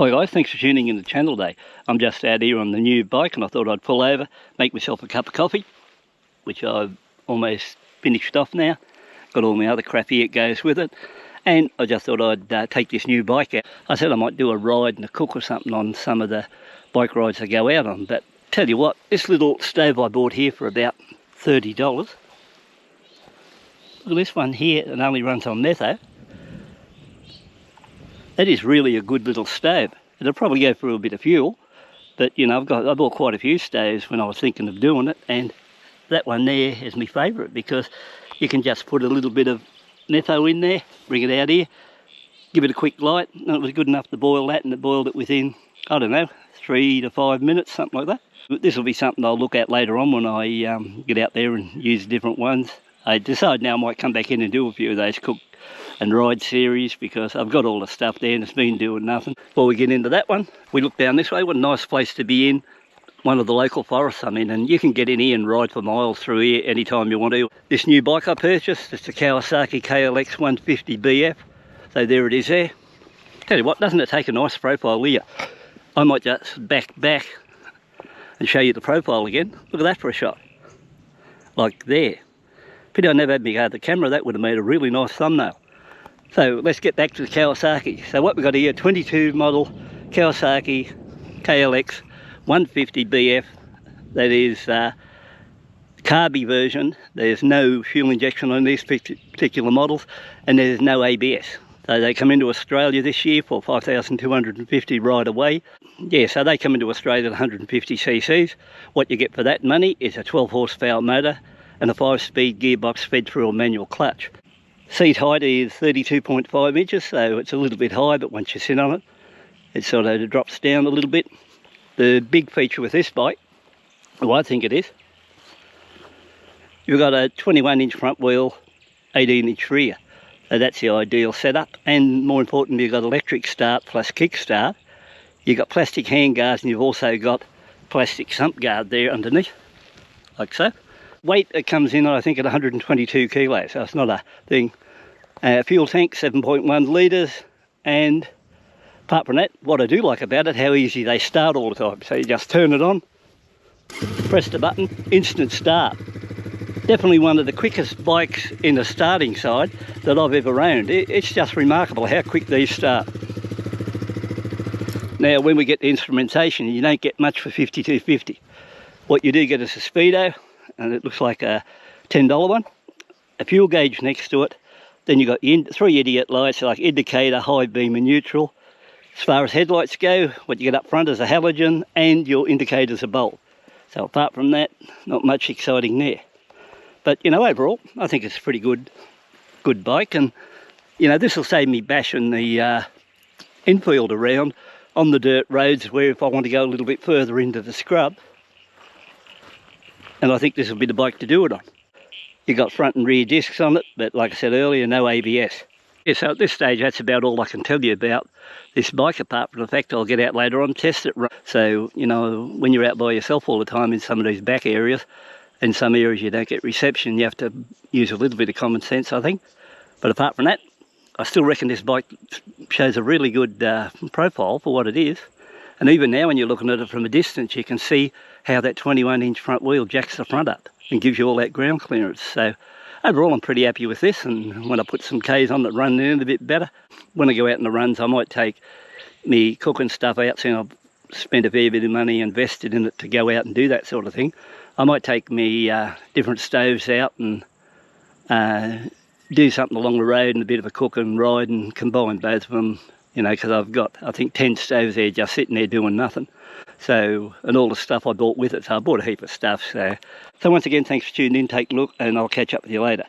Hi guys, thanks for tuning in the channel today. I'm just out here on the new bike and I thought I'd pull over, make myself a cup of coffee, which I've almost finished off now. Got all my other crap here that goes with it. And I just thought I'd take this new bike out. I said I might do a ride and a cook or something on some of the bike rides I go out on. But tell you what, this little stove I bought here for about $30. Look at this one here, it only runs on metho. That is really a good little stove. It'll probably go through a bit of fuel, but you know, I bought quite a few stoves when I was thinking of doing it, and that one there is my favourite because you can just put a little bit of metho in there, bring it out here, give it a quick light, and it was good enough to boil that, and it boiled it within, I don't know, 3 to 5 minutes, something like that. This will be something I'll look at later on when I get out there and use different ones. I decide now I might come back in and do a few of those cook and ride series because I've got all the stuff there and it's been doing nothing. Before we get into that one, we look down this way. What a nice place to be in. One of the local forests I'm in, and you can get in here and ride for miles through here anytime you want to. This new bike I purchased, it's the Kawasaki KLX150BF. So there it is there. Tell you what, doesn't it take a nice profile here? I might just back and show you the profile again. Look at that for a shot. Like there. Pity I never had me the camera, that would have made a really nice thumbnail. So let's get back to the Kawasaki. So what we've got here, 22 model Kawasaki KLX150BF. That is carby version. There's no fuel injection on these particular models, and there's no ABS. So they come into Australia this year for 5,250 right away. Yeah, so they come into Australia at 150 cc's. What you get for that money is a 12 horsepower motor and a 5-speed gearbox fed through a manual clutch. Seat height is 32.5 inches, so it's a little bit high, but once you sit on it, it sort of drops down a little bit. The big feature with this bike, well, I think it is, you've got a 21-inch front wheel, 18-inch rear. So that's the ideal setup, and more importantly, you've got electric start plus kick start. You've got plastic handguards, and you've also got plastic sump guard there underneath, like so. Weight, it comes in, I think, at 122 kilos, so it's not a thing. Fuel tank, 7.1 litres, and apart from that, what I do like about it, how easy they start all the time. So you just turn it on, press the button, instant start. Definitely one of the quickest bikes in the starting side that I've ever owned. It's just remarkable how quick these start. Now, when we get to instrumentation, you don't get much for 5250. What you do get is a speedo, and it looks like a $10 one, a fuel gauge next to it, then you've got your 3 idiot lights like indicator, high beam and neutral. As far as headlights go, what you get up front is a halogen and your indicators are bulb. So apart from that, not much exciting there. But you know, overall, I think it's a pretty good bike, and you know, this will save me bashing the infield around on the dirt roads where if I want to go a little bit further into the scrub, and I think this will be the bike to do it on. You've got front and rear discs on it, but like I said earlier, no ABS. Yeah, so at this stage, that's about all I can tell you about this bike, apart from the fact I'll get out later on, test it. So, you know, when you're out by yourself all the time in some of these back areas, in some areas you don't get reception, you have to use a little bit of common sense, I think. But apart from that, I still reckon this bike shows a really good profile for what it is. And even now when you're looking at it from a distance, you can see how that 21-inch front wheel jacks the front up and gives you all that ground clearance. So overall, I'm pretty happy with this, and when I put some Ks on that run in a bit better, when I go out in the runs, I might take me cooking stuff out, so I've spent a fair bit of money invested in it to go out and do that sort of thing. I might take me different stoves out and do something along the road and a bit of a cook and ride and combine both of them, you know, because I've got, I think, 10 stoves there just sitting there doing nothing. So, and all the stuff I bought with it, so I bought a heap of stuff. So once again, thanks for tuning in, take a look, and I'll catch up with you later.